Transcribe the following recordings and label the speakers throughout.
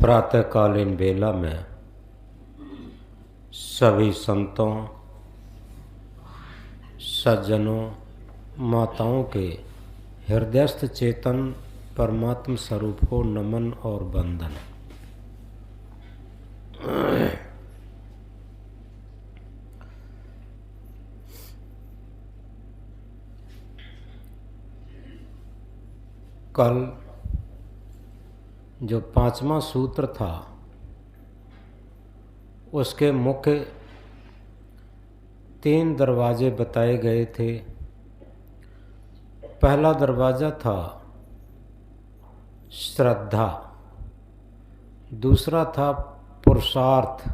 Speaker 1: प्रातःकालीन बेला में सभी संतों, सज्जनों, माताओं के हृदयस्थ चेतन परमात्म स्वरूप को नमन और वंदन। कल जो 5वां सूत्र था उसके मुख्य 3 दरवाजे बताए गए थे। पहला दरवाज़ा था श्रद्धा, दूसरा था पुरुषार्थ,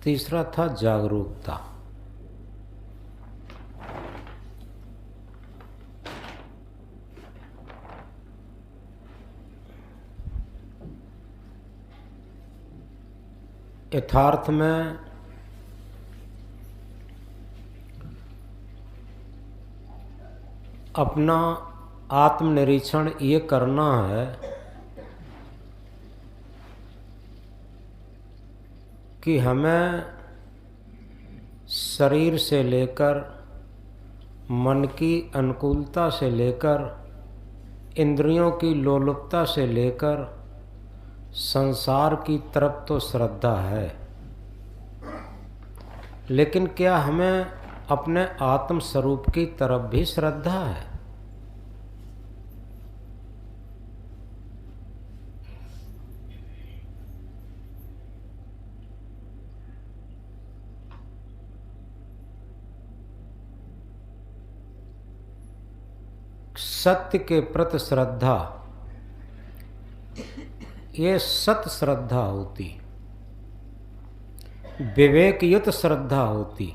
Speaker 1: तीसरा था जागरूकता। यथार्थ में अपना आत्मनिरीक्षण ये करना है कि हमें शरीर से लेकर मन की अनुकूलता से लेकर इंद्रियों की लोलुपता से लेकर संसार की तरफ तो श्रद्धा है, लेकिन क्या हमें अपने आत्म स्वरूप की तरफ भी श्रद्धा है? सत्य के प्रति श्रद्धा, ये सत श्रद्धा होती, विवेकयुक्त श्रद्धा होती।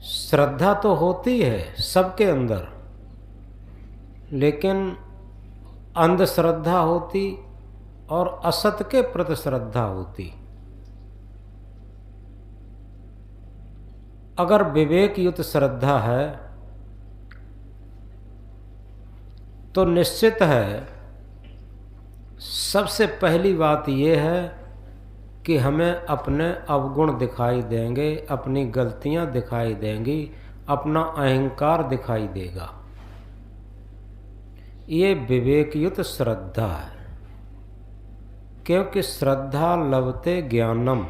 Speaker 1: श्रद्धा तो होती है सबके अंदर, लेकिन अंधश्रद्धा होती और असत के प्रति श्रद्धा होती। अगर विवेकयुक्त श्रद्धा है तो निश्चित है सबसे पहली बात यह है कि हमें अपने अवगुण दिखाई देंगे, अपनी गलतियां दिखाई देंगी, अपना अहंकार दिखाई देगा। ये विवेकयुक्त श्रद्धा है, क्योंकि श्रद्धा लभते ज्ञानम,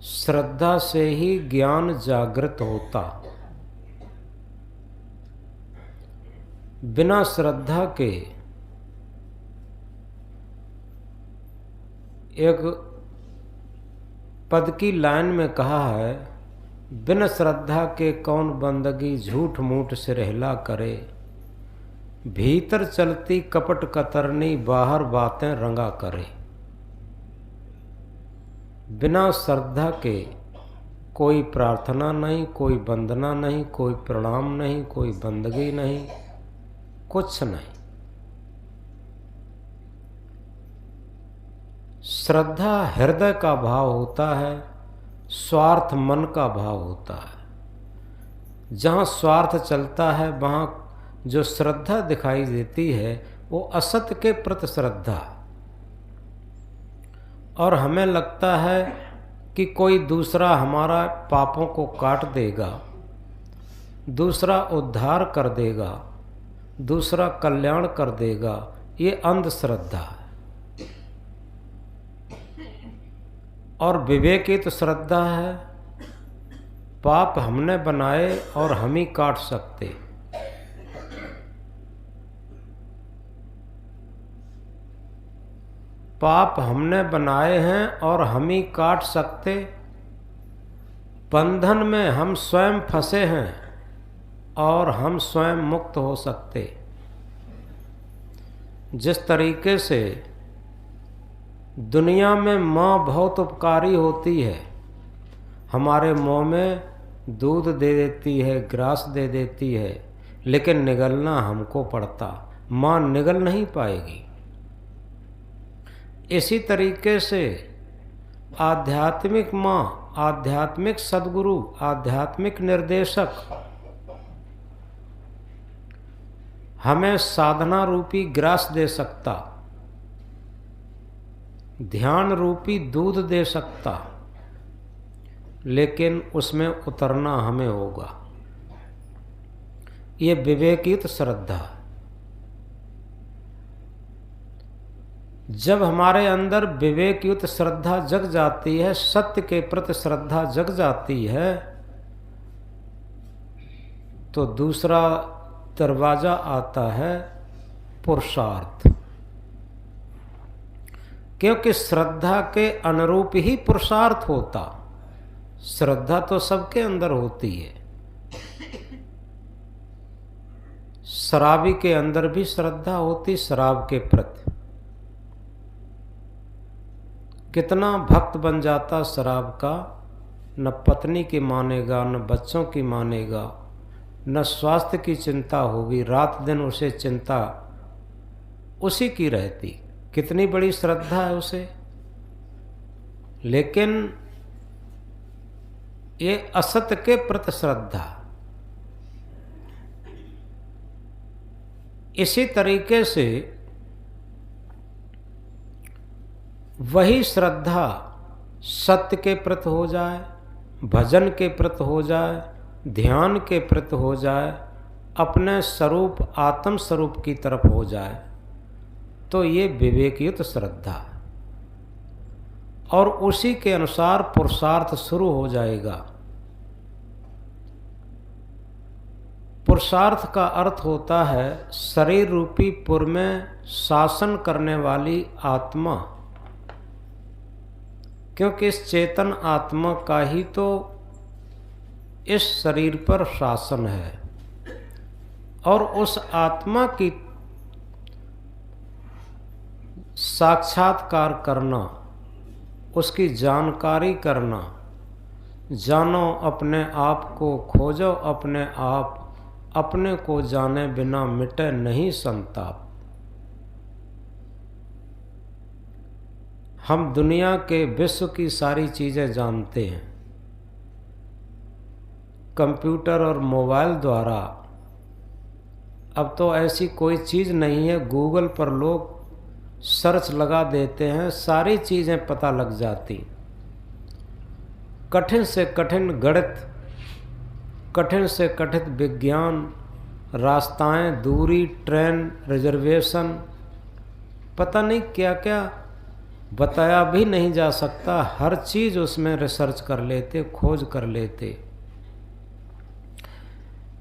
Speaker 1: श्रद्धा से ही ज्ञान जागृत होता। बिना श्रद्धा के एक पद की लाइन में कहा है, बिन श्रद्धा के कौन बंदगी झूठ मूठ से रहला करे, भीतर चलती कपट कतरनी बाहर बातें रंगा करे। बिना श्रद्धा के कोई प्रार्थना नहीं, कोई वंदना नहीं, कोई प्रणाम नहीं, कोई बंदगी नहीं, कुछ नहीं। श्रद्धा हृदय का भाव होता है, स्वार्थ मन का भाव होता है। जहाँ स्वार्थ चलता है वहाँ जो श्रद्धा दिखाई देती है वो असत के प्रति श्रद्धा। और हमें लगता है कि कोई दूसरा हमारा पापों को काट देगा, दूसरा उद्धार कर देगा, दूसरा कल्याण कर देगा। ये अंधश्रद्धा है। और विवेकित श्रद्धा है, पाप हमने बनाए और हम ही काट सकते। पाप हमने बनाए हैं और हम ही काट सकते। बंधन में हम स्वयं फंसे हैं और हम स्वयं मुक्त हो सकते। जिस तरीके से दुनिया में माँ बहुत उपकारी होती है, हमारे मुंह में दूध दे देती है, ग्रास दे देती है, लेकिन निगलना हमको पड़ता, माँ निगल नहीं पाएगी। इसी तरीके से आध्यात्मिक माँ, आध्यात्मिक सद्गुरु, आध्यात्मिक निर्देशक हमें साधना रूपी ग्रास दे सकता, ध्यान रूपी दूध दे सकता, लेकिन उसमें उतरना हमें होगा। ये विवेकयुक्त श्रद्धा। जब हमारे अंदर विवेकयुक्त श्रद्धा जग जाती है, सत्य के प्रति श्रद्धा जग जाती है, तो दूसरा दरवाजा आता है पुरुषार्थ। क्योंकि श्रद्धा के अनुरूप ही पुरुषार्थ होता। श्रद्धा तो सबके अंदर होती है। शराबी के अंदर भी श्रद्धा होती शराब के प्रति। कितना भक्त बन जाता शराब का, न पत्नी की मानेगा, न बच्चों की मानेगा, न स्वास्थ्य की चिंता होगी, रात दिन उसे चिंता उसी की रहती। कितनी बड़ी श्रद्धा है उसे। लेकिन ये असत्य के प्रति श्रद्धा। इसी तरीके से वही श्रद्धा सत्य के प्रति हो जाए, भजन के प्रति हो जाए, ध्यान के प्रति हो जाए, अपने स्वरूप आत्म स्वरूप की तरफ हो जाए, तो ये विवेकयुक्त श्रद्धा है। और उसी के अनुसार पुरुषार्थ शुरू हो जाएगा। पुरुषार्थ का अर्थ होता है शरीर रूपी पुर में शासन करने वाली आत्मा। क्योंकि इस चेतन आत्मा का ही तो इस शरीर पर शासन है। और उस आत्मा की साक्षात्कार करना, उसकी जानकारी करना, जानो अपने आप को, खोजो अपने आप, अपने को जाने बिना मिटे नहीं संताप। हम दुनिया के विश्व की सारी चीज़ें जानते हैं, कंप्यूटर और मोबाइल द्वारा। अब तो ऐसी कोई चीज़ नहीं है, गूगल पर लोग सर्च लगा देते हैं, सारी चीज़ें पता लग जाती। कठिन से कठिन गणित, कठिन से कठिन विज्ञान, रास्ताएं, दूरी, ट्रेन रिजर्वेशन, पता नहीं क्या क्या बताया भी नहीं जा सकता। हर चीज़ उसमें रिसर्च कर लेते, खोज कर लेते।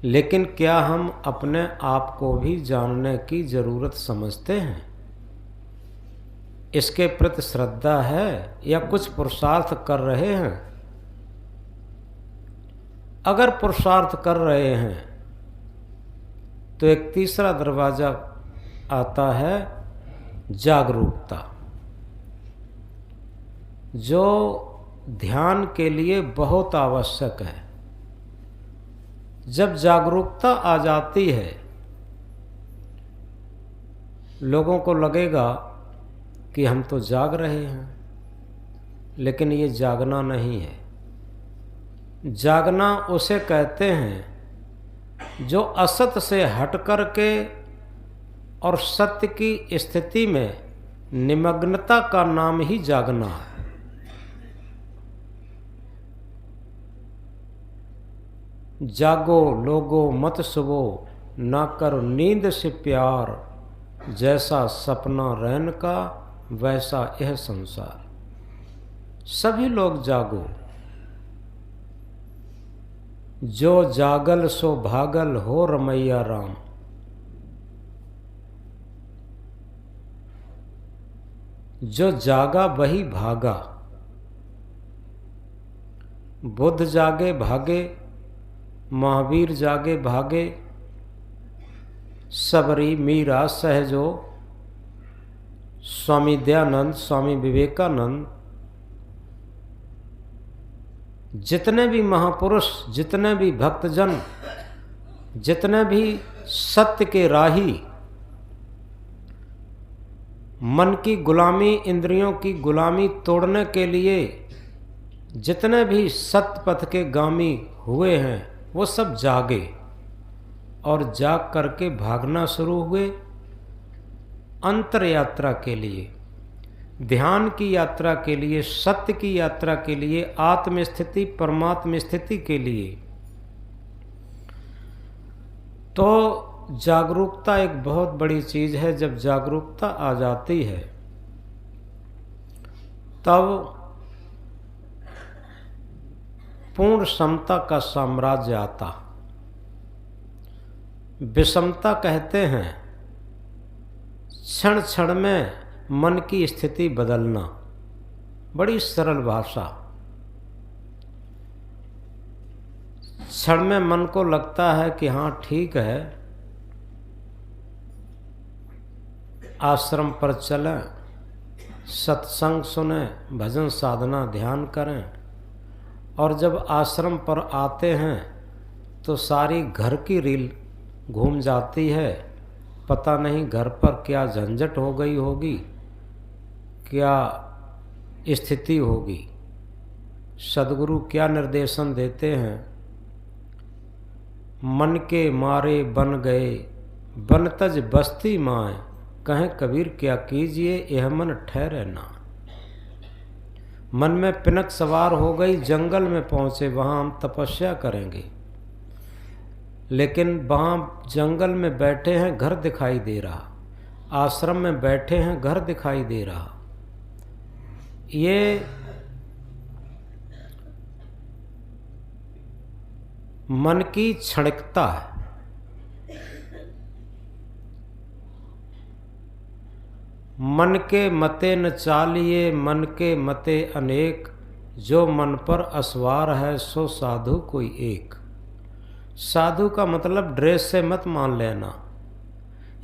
Speaker 1: लेकिन क्या हम अपने आप को भी जानने की ज़रूरत समझते हैं? इसके प्रति श्रद्धा है या कुछ पुरुषार्थ कर रहे हैं? अगर पुरुषार्थ कर रहे हैं तो एक तीसरा दरवाजा आता है जागरूकता, जो ध्यान के लिए बहुत आवश्यक है। जब जागरूकता आ जाती है, लोगों को लगेगा कि हम तो जाग रहे हैं, लेकिन ये जागना नहीं है। जागना उसे कहते हैं जो असत से हट कर के और सत्य की स्थिति में निमग्नता का नाम ही जागना है। जागो लोगो मत सुबो, ना करो नींद से प्यार, जैसा सपना रैन का वैसा यह संसार। सभी लोग जागो, जो जागल सो भागल हो रमैया राम। जो जागा वही भागा। बुद्ध जागे भागे, महावीर जागे भागे, सबरी, मीरा, सहजो, स्वामी दयानंद, स्वामी विवेकानंद, जितने भी महापुरुष, जितने भी भक्तजन, जितने भी सत्य के राही, मन की गुलामी, इंद्रियों की गुलामी तोड़ने के लिए जितने भी सत्य पथ के गामी हुए हैं, वो सब जागे और जाग करके भागना शुरू हुए अंतर यात्रा के लिए, ध्यान की यात्रा के लिए, सत्य की यात्रा के लिए, आत्म स्थिति परमात्म स्थिति के लिए। तो जागरूकता एक बहुत बड़ी चीज़ है। जब जागरूकता आ जाती है तब पूर्ण समता का साम्राज्य आता। विषमता कहते हैं क्षण क्षण में मन की स्थिति बदलना। बड़ी सरल भाषा। क्षण में मन को लगता है कि हाँ ठीक है, आश्रम पर चलें, सत्संग सुने, भजन साधना ध्यान करें, और जब आश्रम पर आते हैं तो सारी घर की रील घूम जाती है। पता नहीं घर पर क्या झंझट हो गई होगी, क्या स्थिति होगी। सद्गुरु क्या निर्देशन देते हैं, मन के मारे बन गए बनतज बस्ती माए, कहें कबीर क्या कीजिए यह मन ठहरे ना। मन में पिनक सवार हो गई, जंगल में पहुँचे, वहाँ हम तपस्या करेंगे, लेकिन वहाँ जंगल में बैठे हैं घर दिखाई दे रहा, आश्रम में बैठे हैं घर दिखाई दे रहा। ये मन की क्षणिकता है। मन के मते न चालिए मन के मते अनेक, जो मन पर असवार है सो साधु कोई एक। साधु का मतलब ड्रेस से मत मान लेना।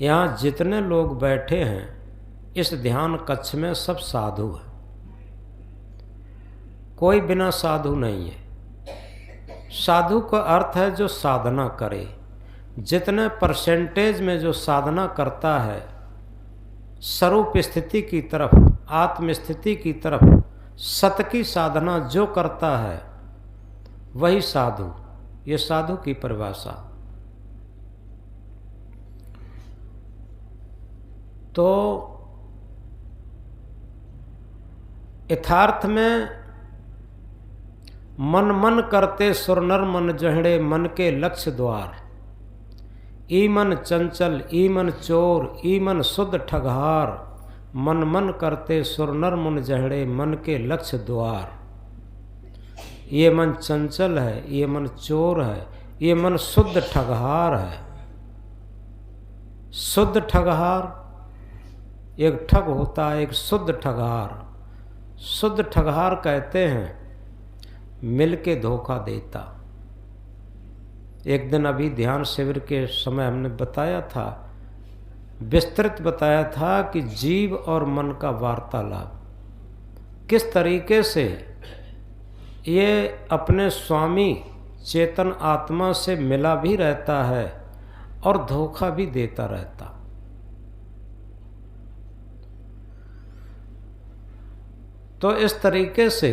Speaker 1: यहाँ जितने लोग बैठे हैं इस ध्यान कक्ष में सब साधु हैं, कोई बिना साधु नहीं है। साधु का अर्थ है जो साधना करे। जितने परसेंटेज में जो साधना करता है स्वरूप स्थिति की तरफ, आत्म स्थिति की तरफ, सत की साधना जो करता है वही साधु। ये साधु की परिभाषा। तो यथार्थ में मन मन करते सुरनर मन जहड़े, मन के लक्ष्य द्वार। ई मन चंचल ई मन चोर, ई मन शुद्ध ठगहार, मन मन करते सुरनर मन जहड़े, मन के लक्ष्य द्वार। ये मन चंचल है, ये मन चोर है, ये मन शुद्ध ठगहार है। शुद्ध ठगहार, एक ठग होता है, एक शुद्ध ठगहार। शुद्ध ठगहार कहते हैं मिल के धोखा देता। एक दिन अभी ध्यान शिविर के समय हमने बताया था, विस्तृत बताया था कि जीव और मन का वार्तालाप किस तरीके से ये अपने स्वामी चेतन आत्मा से मिला भी रहता है और धोखा भी देता रहता। तो इस तरीके से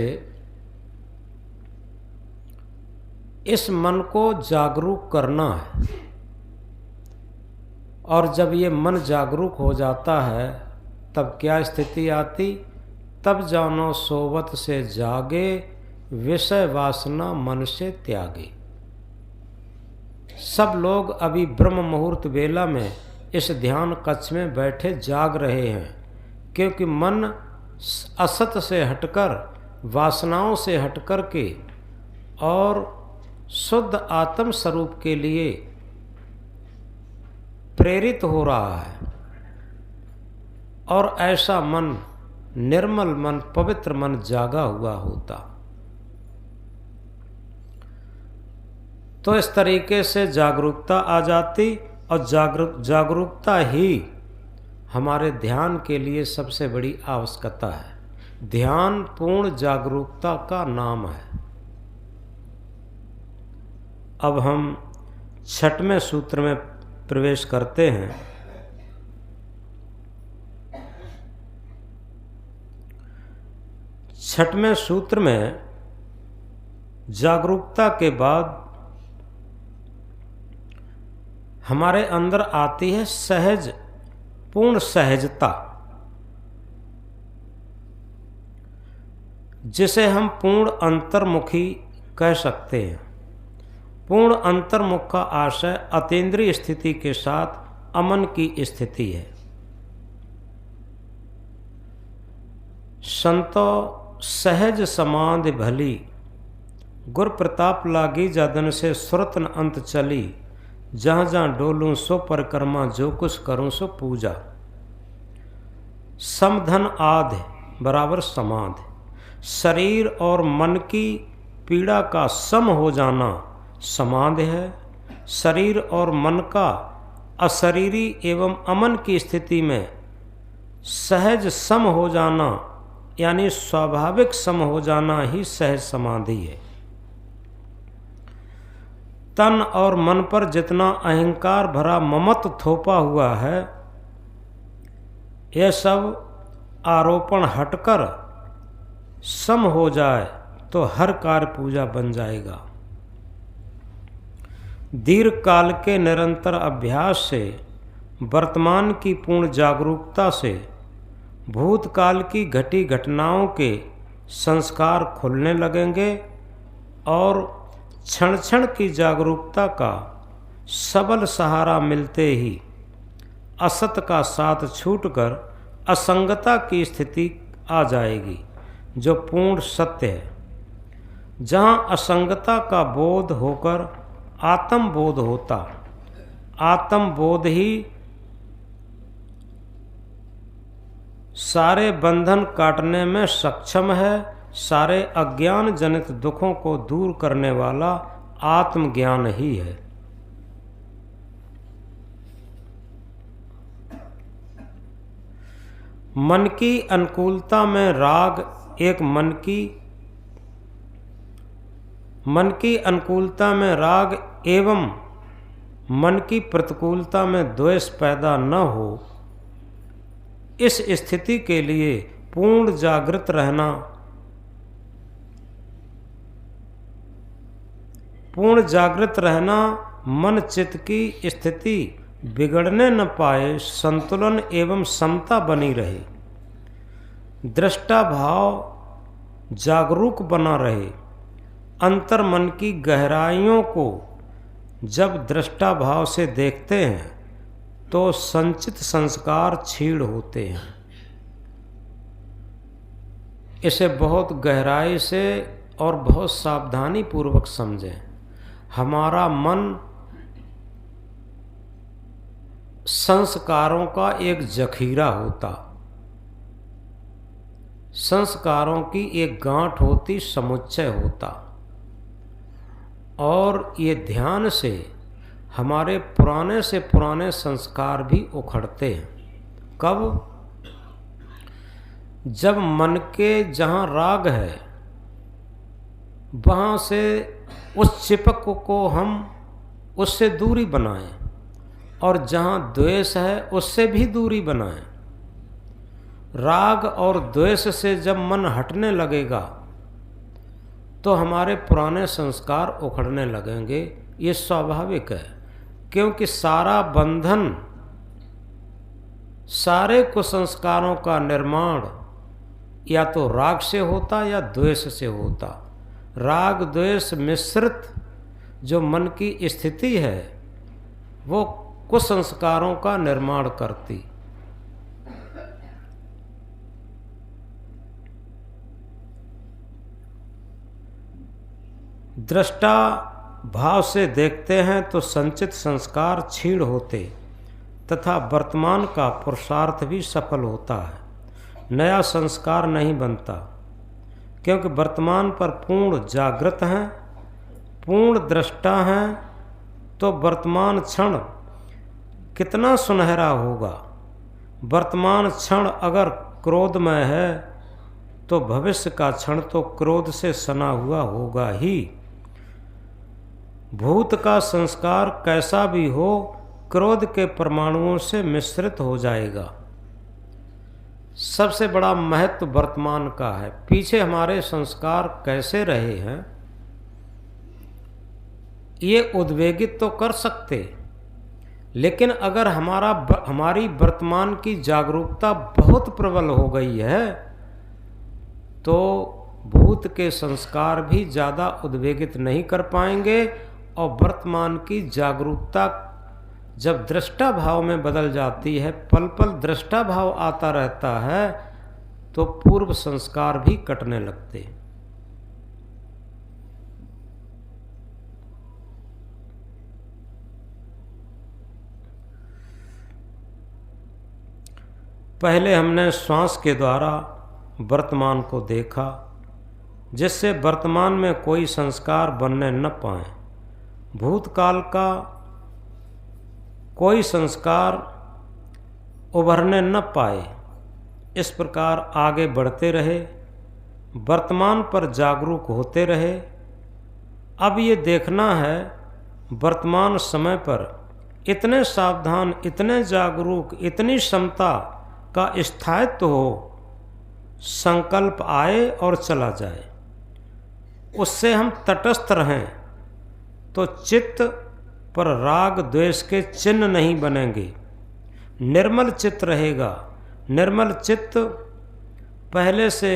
Speaker 1: इस मन को जागरूक करना है। और जब ये मन जागरूक हो जाता है तब क्या स्थिति आती? तब जानो सोवत से जागे, विषय वासना मन से त्यागे। सब लोग अभी ब्रह्म मुहूर्त वेला में इस ध्यान कक्ष में बैठे जाग रहे हैं, क्योंकि मन असत से हटकर, वासनाओं से हटकर के और शुद्ध आत्म स्वरूप के लिए प्रेरित हो रहा है। और ऐसा मन, निर्मल मन, पवित्र मन जागा हुआ होता। तो इस तरीके से जागरूकता आ जाती, और जागरूकता ही हमारे ध्यान के लिए सबसे बड़ी आवश्यकता है। ध्यान पूर्ण जागरूकता का नाम है। अब हम छठवें सूत्र में प्रवेश करते हैं। छठवें सूत्र में जागरूकता के बाद हमारे अंदर आती है सहज, पूर्ण सहजता, जिसे हम पूर्ण अंतर्मुखी कह सकते हैं। पूर्ण अंतर्मुख का आशय अतीन्द्रिय स्थिति के साथ अमन की स्थिति है। संतो सहज समाधि भली, गुर प्रताप लागी जदन से सुरत न अंत चली, जहाँ जहाँ डोलूं सो परिक्रमा, जो कुछ करूं सो पूजा। समधन आधि बराबर समाधि, शरीर और मन की पीड़ा का सम हो जाना समाधि है। शरीर और मन का अशरीरी एवं अमन की स्थिति में सहज सम हो जाना यानी स्वाभाविक सम हो जाना ही सहज समाधि है। तन और मन पर जितना अहंकार भरा ममत्व थोपा हुआ है, यह सब आरोपण हटकर सम हो जाए तो हर कार्य पूजा बन जाएगा। दीर्घ काल के निरंतर अभ्यास से, वर्तमान की पूर्ण जागरूकता से भूतकाल की घटी घटनाओं के संस्कार खुलने लगेंगे और क्षण क्षण की जागरूकता का सबल सहारा मिलते ही असत का साथ छूटकर असंगता की स्थिति आ जाएगी, जो पूर्ण सत्य है। जहाँ असंगता का बोध होकर आत्म बोध होता, आत्म बोध ही सारे बंधन काटने में सक्षम है। सारे अज्ञान जनित दुखों को दूर करने वाला आत्मज्ञान ही है। मन की अनुकूलता में राग एक मन की अनुकूलता में राग एवं मन की प्रतिकूलता में द्वेष पैदा न हो, इस स्थिति के लिए पूर्ण जागृत रहना, मन चित्त की स्थिति बिगड़ने न पाए, संतुलन एवं समता बनी रहे, दृष्टा भाव जागरूक बना रहे। अंतर मन की गहराइयों को जब दृष्टा भाव से देखते हैं तो संचित संस्कार क्षीण होते हैं। इसे बहुत गहराई से और बहुत सावधानी पूर्वक समझें। हमारा मन संस्कारों का एक जखीरा होता, संस्कारों की एक गांठ होती, समुच्चय होता, और ये ध्यान से हमारे पुराने से पुराने संस्कार भी उखड़ते हैं। कब? जब मन के जहाँ राग है वहाँ से उस चिपक को हम उससे दूरी बनाएं, और जहाँ द्वेष है उससे भी दूरी बनाएं। राग और द्वेष से जब मन हटने लगेगा तो हमारे पुराने संस्कार उखड़ने लगेंगे। ये स्वाभाविक है, क्योंकि सारा बंधन, सारे कुसंस्कारों का निर्माण या तो राग से होता या द्वेष से होता। राग द्वेष मिश्रित जो मन की स्थिति है वो कुसंस्कारों का निर्माण करती। दृष्टा भाव से देखते हैं तो संचित संस्कार क्षीण होते तथा वर्तमान का पुरुषार्थ भी सफल होता है। नया संस्कार नहीं बनता, क्योंकि वर्तमान पर पूर्ण जागृत हैं, पूर्ण दृष्टा हैं। तो वर्तमान क्षण कितना सुनहरा होगा। वर्तमान क्षण अगर क्रोधमय है तो भविष्य का क्षण तो क्रोध से सना हुआ होगा ही। भूत का संस्कार कैसा भी हो, क्रोध के परमाणुओं से मिश्रित हो जाएगा। सबसे बड़ा महत्व वर्तमान का है। पीछे हमारे संस्कार कैसे रहे हैं ये उद्वेगित तो कर सकते, लेकिन अगर हमारी वर्तमान की जागरूकता बहुत प्रबल हो गई है तो भूत के संस्कार भी ज़्यादा उद्वेगित नहीं कर पाएंगे, और वर्तमान की जागरूकता जब दृष्टा भाव में बदल जाती है, पल पल दृष्टा भाव आता रहता है, तो पूर्व संस्कार भी कटने लगते। पहले हमने श्वास के द्वारा वर्तमान को देखा, जिससे वर्तमान में कोई संस्कार बनने न पाए, भूतकाल का कोई संस्कार उभरने न पाए। इस प्रकार आगे बढ़ते रहे, वर्तमान पर जागरूक होते रहे। अब ये देखना है वर्तमान समय पर इतने सावधान, इतने जागरूक, इतनी क्षमता का स्थायित्व हो, संकल्प आए और चला जाए, उससे हम तटस्थ रहें तो चित्त पर राग द्वेष के चिन्ह नहीं बनेंगे, निर्मल चित्त रहेगा। निर्मल चित्त पहले से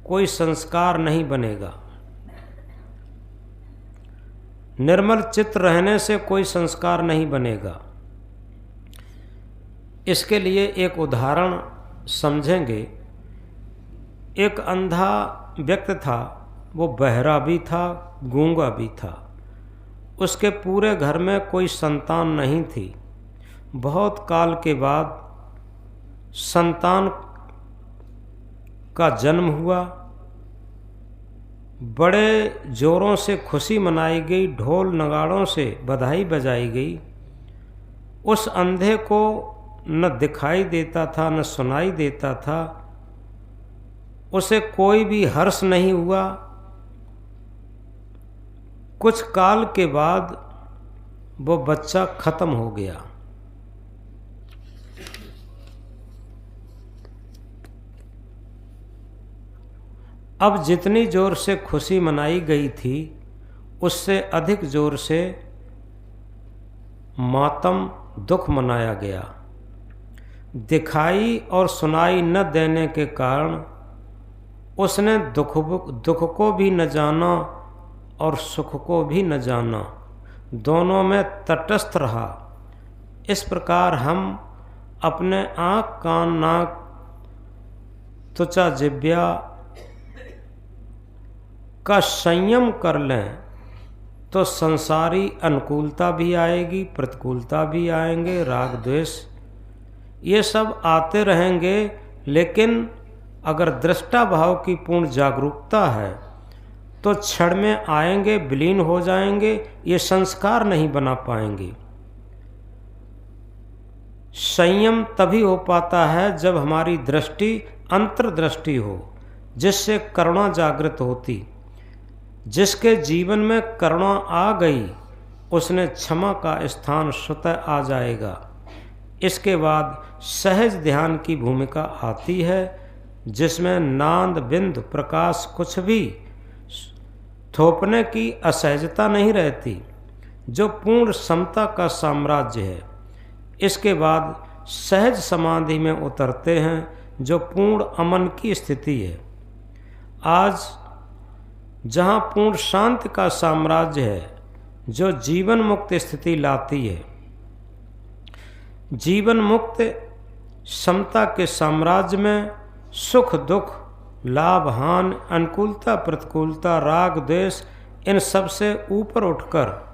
Speaker 1: कोई संस्कार नहीं बनेगा, निर्मल चित्त रहने से कोई संस्कार नहीं बनेगा। इसके लिए एक उदाहरण समझेंगे। एक अंधा व्यक्ति था, वो बहरा भी था, गूंगा भी था। उसके पूरे घर में कोई संतान नहीं थी। बहुत काल के बाद संतान का जन्म हुआ। बड़े जोरों से खुशी मनाई गई, ढोल नगाड़ों से बधाई बजाई गई। उस अंधे को न दिखाई देता था, न सुनाई देता था, उसे कोई भी हर्ष नहीं हुआ। कुछ काल के बाद वो बच्चा खत्म हो गया। अब जितनी जोर से खुशी मनाई गई थी, उससे अधिक जोर से मातम, दुख मनाया गया। दिखाई और सुनाई न देने के कारण उसने दुख को भी न जाना और सुख को भी न जाना, दोनों में तटस्थ रहा। इस प्रकार हम अपने आँख, कान, नाक, त्वचा, जिह्वा का संयम कर लें तो संसारी अनुकूलता भी आएगी, प्रतिकूलता भी आएंगे, राग द्वेष ये सब आते रहेंगे। लेकिन अगर दृष्टा भाव की पूर्ण जागरूकता है तो क्षण में आएंगे, विलीन हो जाएंगे, ये संस्कार नहीं बना पाएंगे। संयम तभी हो पाता है जब हमारी दृष्टि अंतर्दृष्टि हो, जिससे करुणा जागृत होती। जिसके जीवन में करुणा आ गई, उसने क्षमा का स्थान स्वतः आ जाएगा। इसके बाद सहज ध्यान की भूमिका आती है, जिसमें नांद, बिंदु, प्रकाश कुछ भी थोपने की असहजता नहीं रहती, जो पूर्ण समता का साम्राज्य है। इसके बाद सहज समाधि में उतरते हैं, जो पूर्ण अमन की स्थिति है। आज जहाँ पूर्ण शांति का साम्राज्य है, जो जीवन मुक्त स्थिति लाती है। जीवन मुक्त समता के साम्राज्य में सुख दुख, लाभ हानि, अनुकूलता प्रतिकूलता, राग द्वेष, इन सब से ऊपर उठकर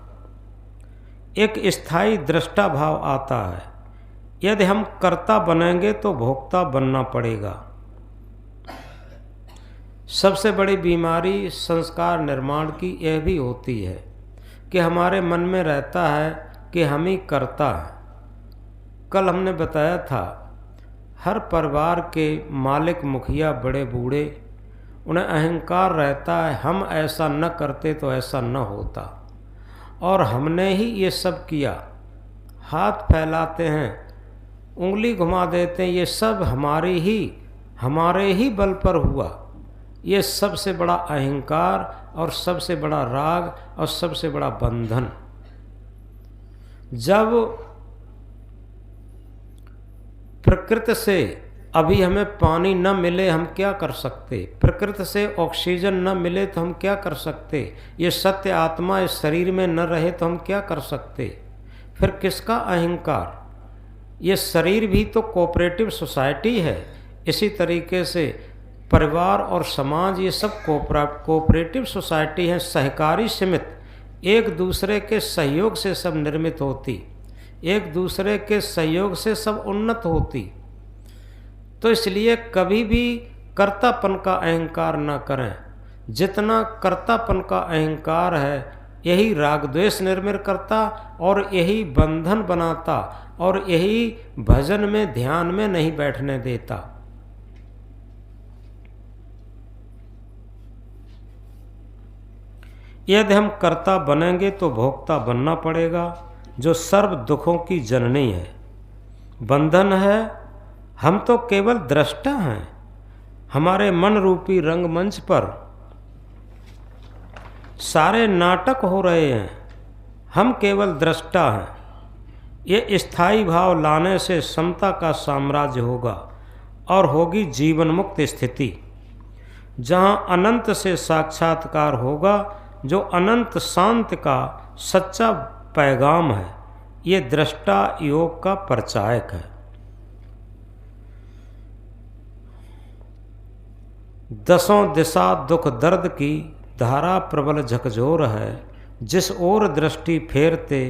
Speaker 1: एक स्थायी दृष्टा भाव आता है। यदि हम कर्ता बनेंगे तो भोक्ता बनना पड़ेगा। सबसे बड़ी बीमारी संस्कार निर्माण की यह भी होती है कि हमारे मन में रहता है कि हम ही कर्ता हैं। कल हमने बताया था, हर परिवार के मालिक, मुखिया, बड़े बूढ़े, उन्हें अहंकार रहता है, हम ऐसा न करते तो ऐसा न होता, और हमने ही ये सब किया। हाथ फैलाते हैं, उंगली घुमा देते हैं, ये सब हमारे ही बल पर हुआ। ये सबसे बड़ा अहंकार और सबसे बड़ा राग और सबसे बड़ा बंधन। जब प्रकृति से अभी हमें पानी न मिले हम क्या कर सकते, प्रकृति से ऑक्सीजन न मिले तो हम क्या कर सकते, ये सत्य आत्मा इस शरीर में न रहे तो हम क्या कर सकते, फिर किसका अहंकार। ये शरीर भी तो कोऑपरेटिव सोसाइटी है। इसी तरीके से परिवार और समाज ये सब कोऑपरेटिव सोसाइटी है, सहकारी समिति, एक दूसरे के सहयोग से सब निर्मित होती, एक दूसरे के सहयोग से सब उन्नत होती। तो इसलिए कभी भी कर्तापन का अहंकार न करें। जितना कर्तापन का अहंकार है यही राग द्वेष निर्मित करता और यही बंधन बनाता और यही भजन में ध्यान में नहीं बैठने देता। यदि हम कर्ता बनेंगे तो भोक्ता बनना पड़ेगा, जो सर्व दुखों की जननी है। बंधन है, हम तो केवल दृष्टा हैं। हमारे मन रूपी रंगमंच पर सारे नाटक हो रहे हैं, हम केवल दृष्टा हैं। ये स्थायी भाव लाने से समता का साम्राज्य होगा और होगी जीवन मुक्त स्थिति, जहाँ अनंत से साक्षात्कार होगा, जो अनंत शांति का सच्चा पैगाम है। ये दृष्टा योग का परिचायक है। दसों दिशा दुख दर्द की धारा प्रबल झकझोर है, जिस ओर दृष्टि फेरते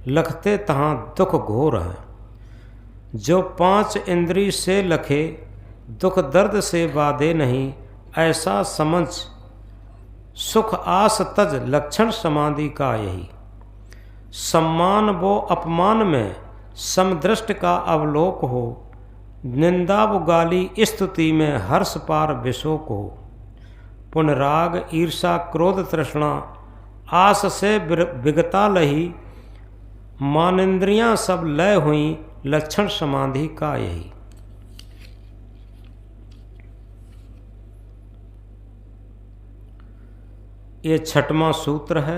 Speaker 1: लखते तहाँ दुख घोर है। जो पांच इंद्री से लखे दुख दर्द से बाधे नहीं, ऐसा समझ सुख आस तज लक्षण समाधि का यही। सम्मान वो अपमान में समदृष्ट का अवलोक हो, निंदा वो गाली स्तुति में हर्ष पार विशोक हो। पुनराग ईर्षा क्रोध तृष्णा आस से विगता लही, मानेन्द्रियाँ सब लय हुई लक्षण समाधि का यही। ये छठवां सूत्र है।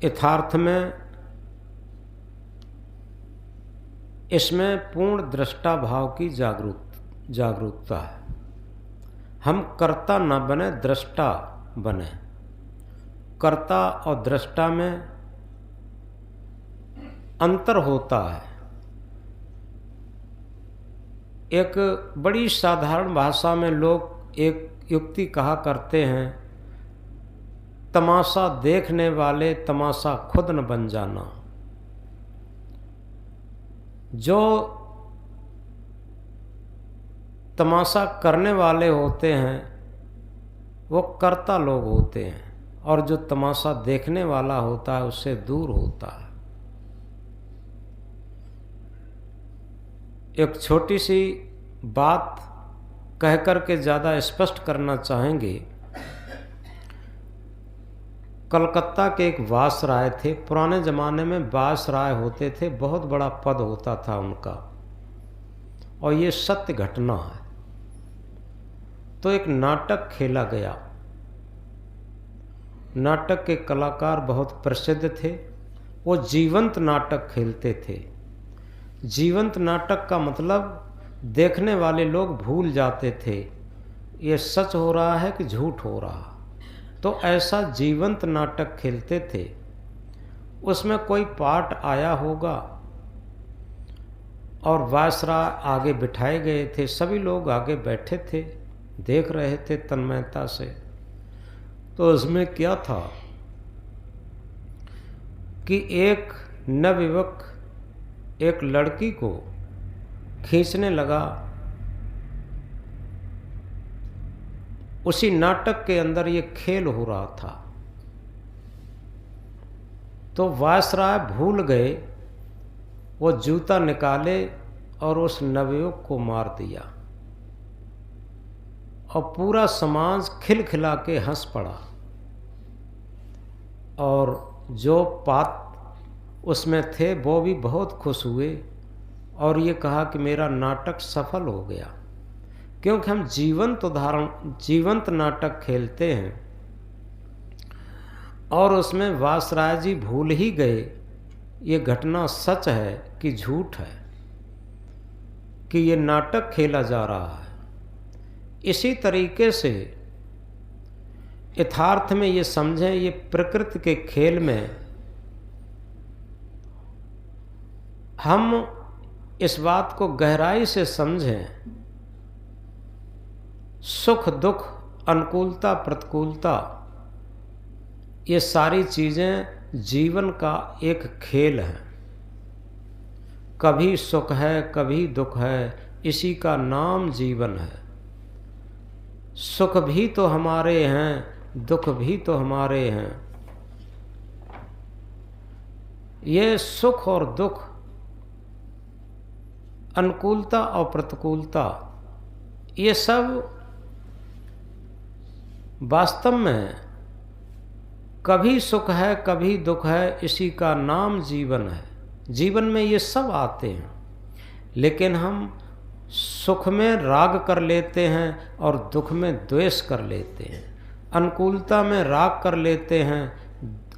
Speaker 1: यथार्थ में इसमें पूर्ण दृष्टा भाव की जागरूकता है। हम कर्ता न बने, दृष्टा बने। कर्ता और दृष्टा में अंतर होता है। एक बड़ी साधारण भाषा में लोग एक युक्ति कहा करते हैं, तमाशा देखने वाले तमाशा खुद न बन जाना। जो तमाशा करने वाले होते हैं वो कर्ता लोग होते हैं, और जो तमाशा देखने वाला होता है उससे दूर होता है। एक छोटी सी बात कह कर के ज़्यादा स्पष्ट करना चाहेंगे। कलकत्ता के एक वासराय थे। पुराने ज़माने में वासराय होते थे, बहुत बड़ा पद होता था उनका, और ये सत्य घटना है। तो एक नाटक खेला गया। नाटक के कलाकार बहुत प्रसिद्ध थे। वो जीवंत नाटक खेलते थे। जीवंत नाटक का मतलब देखने वाले लोग भूल जाते थे ये सच हो रहा है कि झूठ हो रहा। तो ऐसा जीवंत नाटक खेलते थे। उसमें कोई पार्ट आया होगा और वासराय आगे बिठाए गए थे। सभी लोग आगे बैठे थे, देख रहे थे तन्मयता से। तो उसमें क्या था कि एक नवयुवक एक लड़की को खींचने लगा। उसी नाटक के अंदर ये खेल हो रहा था। तो वासराय भूल गए, वो जूता निकाले और उस नवयुवक को मार दिया, और पूरा समाज खिलखिला के हंस पड़ा। और जो पात्र उसमें थे वो भी बहुत खुश हुए और ये कहा कि मेरा नाटक सफल हो गया, क्योंकि हम जीवंत नाटक खेलते हैं। और उसमें वासराय जी भूल ही गए ये घटना सच है कि झूठ है, कि ये नाटक खेला जा रहा है। इसी तरीके से यथार्थ में ये समझें, ये प्रकृति के खेल में हम इस बात को गहराई से समझें। सुख दुख, अनुकूलता प्रतिकूलता, ये सारी चीज़ें जीवन का एक खेल है। कभी सुख है, कभी दुख है, इसी का नाम जीवन है। सुख भी तो हमारे हैं, दुख भी तो हमारे हैं। ये सुख और दुख, अनुकूलता और प्रतिकूलता, ये सब वास्तव में कभी सुख है, कभी दुख है, इसी का नाम जीवन है। जीवन में ये सब आते हैं, लेकिन हम सुख में राग कर लेते हैं और दुख में द्वेष कर लेते हैं। अनुकूलता में राग कर लेते हैं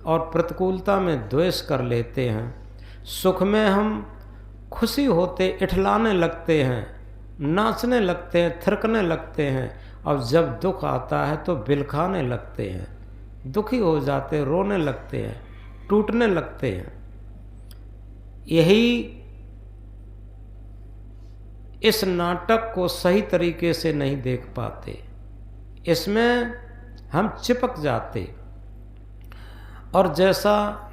Speaker 1: और प्रतिकूलता में द्वेष कर लेते हैं। सुख में हम खुशी होते इठलाने लगते हैं, नाचने लगते हैं, थिरकने लगते हैं, और जब दुख आता है तो बिलखाने लगते हैं, दुखी हो जाते, रोने लगते हैं, टूटने लगते हैं। यही इस नाटक को सही तरीके से नहीं देख पाते, इसमें हम चिपक जाते। और जैसा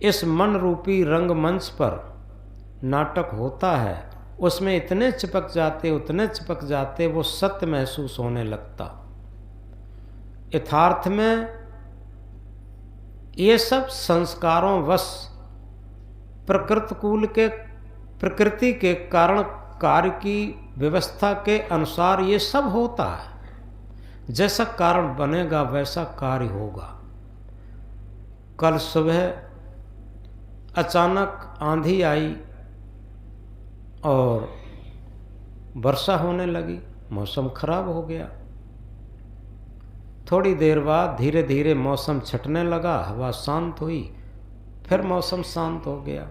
Speaker 1: इस मन रूपी रंगमंच पर नाटक होता है, उसमें इतने चिपक जाते, उतने चिपक जाते, वो सत्य महसूस होने लगता। यथार्थ में ये सब संस्कारों वश प्रकृति के कारण कार्य की व्यवस्था के अनुसार ये सब होता है। जैसा कारण बनेगा वैसा कार्य होगा। कल सुबह अचानक आंधी आई और वर्षा होने लगी, मौसम खराब हो गया। थोड़ी देर बाद धीरे धीरे मौसम छटने लगा, हवा शांत हुई, फिर मौसम शांत हो गया।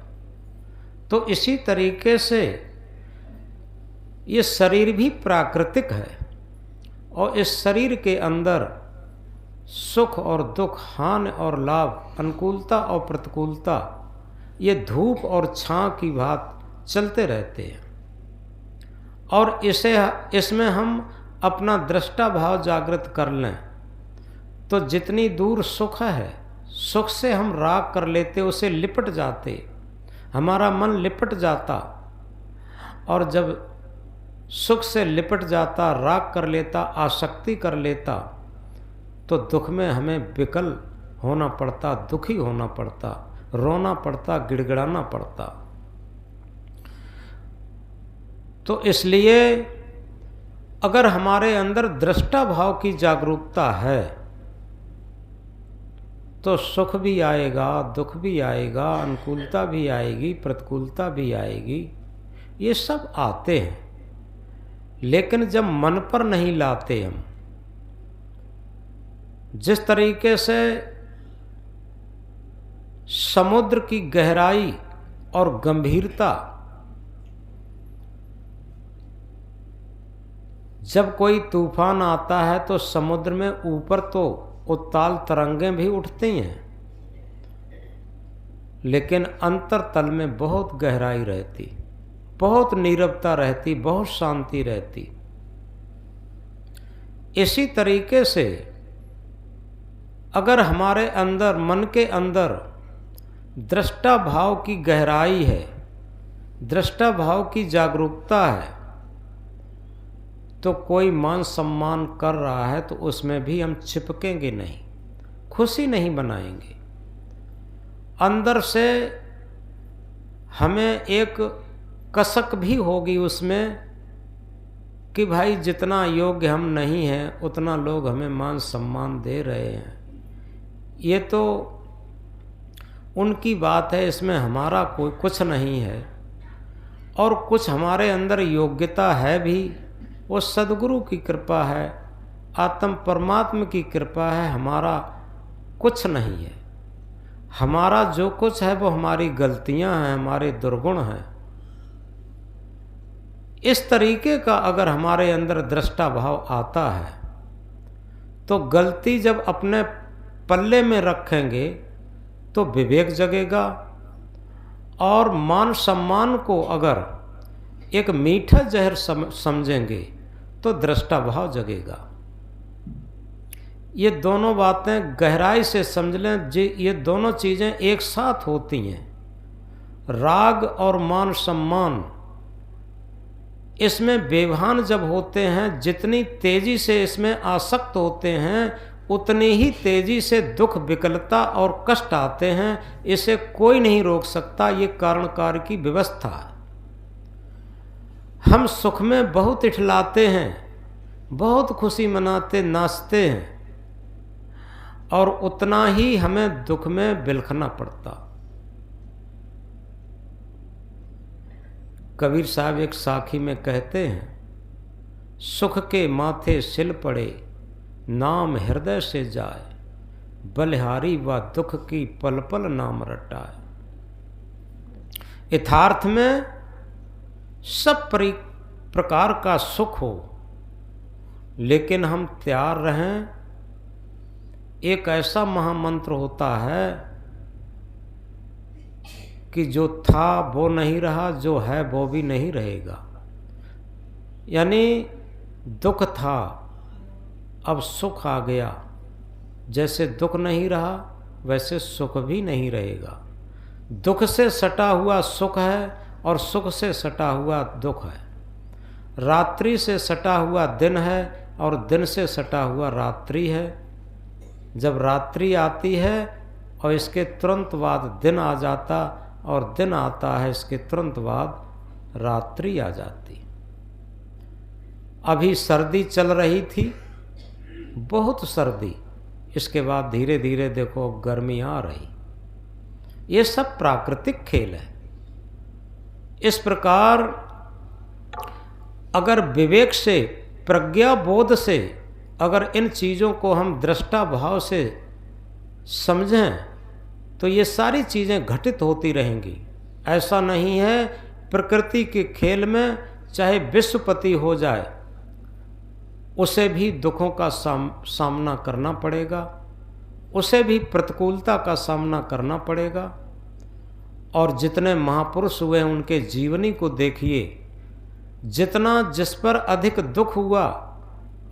Speaker 1: तो इसी तरीके से ये शरीर भी प्राकृतिक है, और इस शरीर के अंदर सुख और दुख, हानि और लाभ, अनुकूलता और प्रतिकूलता, ये धूप और छां की बात चलते रहते हैं। और इसमें हम अपना दृष्टा भाव जागृत कर लें तो जितनी दूर सुख है, सुख से हम राग कर लेते, उसे लिपट जाते, हमारा मन लिपट जाता। और जब सुख से लिपट जाता, राग कर लेता, आसक्ति कर लेता, तो दुख में हमें विकल होना पड़ता, दुखी होना पड़ता, रोना पड़ता, गिड़गिड़ाना पड़ता। तो इसलिए अगर हमारे अंदर दृष्टा भाव की जागरूकता है तो सुख भी आएगा, दुख भी आएगा, अनुकूलता भी आएगी, प्रतिकूलता भी आएगी, ये सब आते हैं। लेकिन जब मन पर नहीं लाते हम, जिस तरीके से समुद्र की गहराई और गंभीरता, जब कोई तूफान आता है तो समुद्र में ऊपर तो उत्ताल तरंगें भी उठती हैं, लेकिन अंतरतल में बहुत गहराई रहती, बहुत नीरवता रहती, बहुत शांति रहती। इसी तरीके से अगर हमारे अंदर, मन के अंदर दृष्टा भाव की गहराई है, दृष्टा भाव की जागरूकता है, तो कोई मान सम्मान कर रहा है तो उसमें भी हम चिपकेंगे नहीं, खुशी नहीं बनाएंगे। अंदर से हमें एक कसक भी होगी उसमें कि भाई जितना योग्य हम नहीं हैं उतना लोग हमें मान सम्मान दे रहे हैं। ये तो उनकी बात है, इसमें हमारा कोई कुछ नहीं है। और कुछ हमारे अंदर योग्यता है भी, वो सद्गुरु की कृपा है, आत्म परमात्मा की कृपा है, हमारा कुछ नहीं है। हमारा जो कुछ है वो हमारी गलतियां हैं, हमारे दुर्गुण हैं। इस तरीके का अगर हमारे अंदर दृष्टा भाव आता है तो गलती जब अपने पल्ले में रखेंगे तो विवेक जगेगा, और मान सम्मान को अगर एक मीठा जहर समझेंगे तो दृष्टा भाव जगेगा। ये दोनों बातें गहराई से समझ लें जी, ये दोनों चीज़ें एक साथ होती हैं। राग और मान सम्मान इसमें बेभान जब होते हैं, जितनी तेजी से इसमें आसक्त होते हैं उतनी ही तेजी से दुख, विकलता और कष्ट आते हैं। इसे कोई नहीं रोक सकता, ये कारण कार्य की व्यवस्था है। हम सुख में बहुत इठलाते हैं, बहुत खुशी मनाते, नाचते हैं, और उतना ही हमें दुख में बिलखना पड़ता। कबीर साहब एक साखी में कहते हैं, सुख के माथे सिल पड़े नाम हृदय से जाए, बलिहारी व दुख की पल पल नाम रटाए। यथार्थ में सब प्रकार का सुख हो, लेकिन हम तैयार रहें। एक ऐसा महामंत्र होता है कि जो था वो नहीं रहा, जो है वो भी नहीं रहेगा। यानी दुख था, अब सुख आ गया, जैसे दुख नहीं रहा वैसे सुख भी नहीं रहेगा। दुख से सटा हुआ सुख है और सुख से सटा हुआ दुख है। रात्रि से सटा हुआ दिन है और दिन से सटा हुआ रात्रि है। जब रात्रि आती है और इसके तुरंत बाद दिन आ जाता, और दिन आता है इसके तुरंत बाद रात्रि आ जाती। अभी सर्दी चल रही थी, बहुत सर्दी, इसके बाद धीरे धीरे देखो अब गर्मी आ रही। ये सब प्राकृतिक खेल है। इस प्रकार अगर विवेक से, प्रज्ञा बोध से अगर इन चीज़ों को हम दृष्टा भाव से समझें तो ये सारी चीज़ें घटित होती रहेंगी। ऐसा नहीं है प्रकृति के खेल में चाहे विश्वपति हो जाए उसे भी दुखों का सामना करना पड़ेगा, उसे भी प्रतिकूलता का सामना करना पड़ेगा। और जितने महापुरुष हुए उनके जीवनी को देखिए, जितना जिस पर अधिक दुख हुआ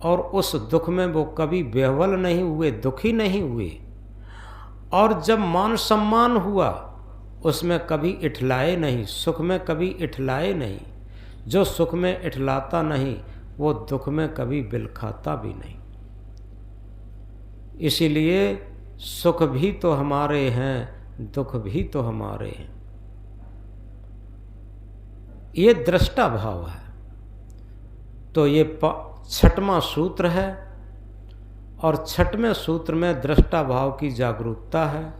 Speaker 1: और उस दुख में वो कभी बेहवल नहीं हुए, दुखी नहीं हुए, और जब मान सम्मान हुआ उसमें कभी इठलाए नहीं, सुख में कभी इठलाए नहीं। जो सुख में इठलाता नहीं वो दुख में कभी बिलखाता भी नहीं। इसीलिए सुख भी तो हमारे हैं, दुख भी तो हमारे हैं। ये दृष्टा भाव है। तो ये 6वां सूत्र है, और 6वें सूत्र में दृष्टा भाव की जागरूकता है।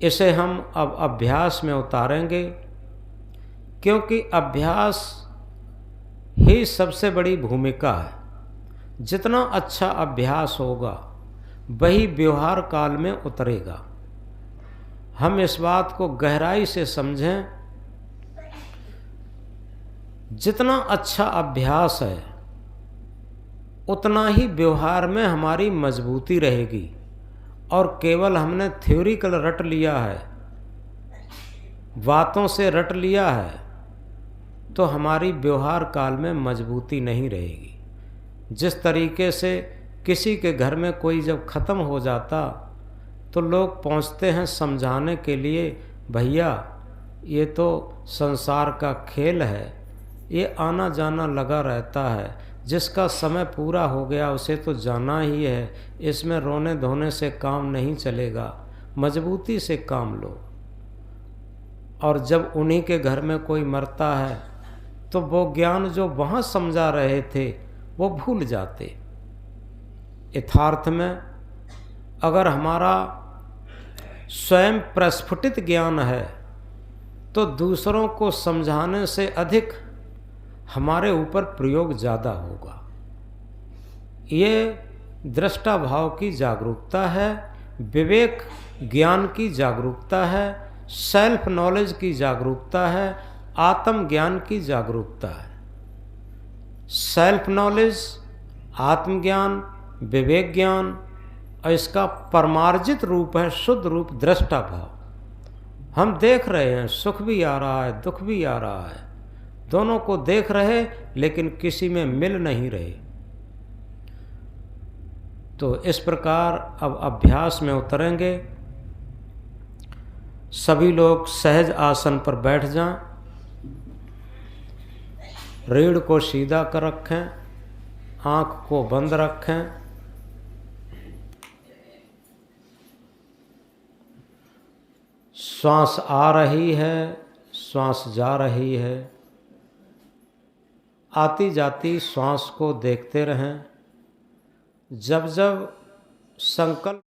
Speaker 1: इसे हम अब अभ्यास में उतारेंगे, क्योंकि अभ्यास ही सबसे बड़ी भूमिका है। जितना अच्छा अभ्यास होगा वही व्यवहार काल में उतरेगा। हम इस बात को गहराई से समझें, जितना अच्छा अभ्यास है उतना ही व्यवहार में हमारी मजबूती रहेगी। और केवल हमने थ्योरिकल रट लिया है, बातों से रट लिया है, तो हमारी व्यवहार काल में मजबूती नहीं रहेगी। जिस तरीके से किसी के घर में कोई जब ख़त्म हो जाता तो लोग पहुंचते हैं समझाने के लिए, भैया ये तो संसार का खेल है, ये आना जाना लगा रहता है, जिसका समय पूरा हो गया उसे तो जाना ही है, इसमें रोने धोने से काम नहीं चलेगा, मजबूती से काम लो। और जब उन्हीं के घर में कोई मरता है तो वो ज्ञान जो वहाँ समझा रहे थे वो भूल जाते। यथार्थ में अगर हमारा स्वयं प्रस्फुटित ज्ञान है तो दूसरों को समझाने से अधिक हमारे ऊपर प्रयोग ज़्यादा होगा। ये दृष्टा भाव की जागरूकता है, विवेक ज्ञान की जागरूकता है, सेल्फ नॉलेज की जागरूकता है, आत्मज्ञान की जागरूकता है। सेल्फ नॉलेज, आत्मज्ञान, विवेक ज्ञान और इसका परमार्जित रूप है शुद्ध रूप दृष्टा भाव। हम देख रहे हैं, सुख भी आ रहा है, दुख भी आ रहा है, दोनों को देख रहे लेकिन किसी में मिल नहीं रहे। तो इस प्रकार अब अभ्यास में उतरेंगे। सभी लोग सहज आसन पर बैठ जाएं, रीढ़ को सीधा कर रखें, आँख को बंद रखें। श्वास आ रही है, श्वास जा रही है, आती जाती श्वास को देखते रहें। जब जब संकल्प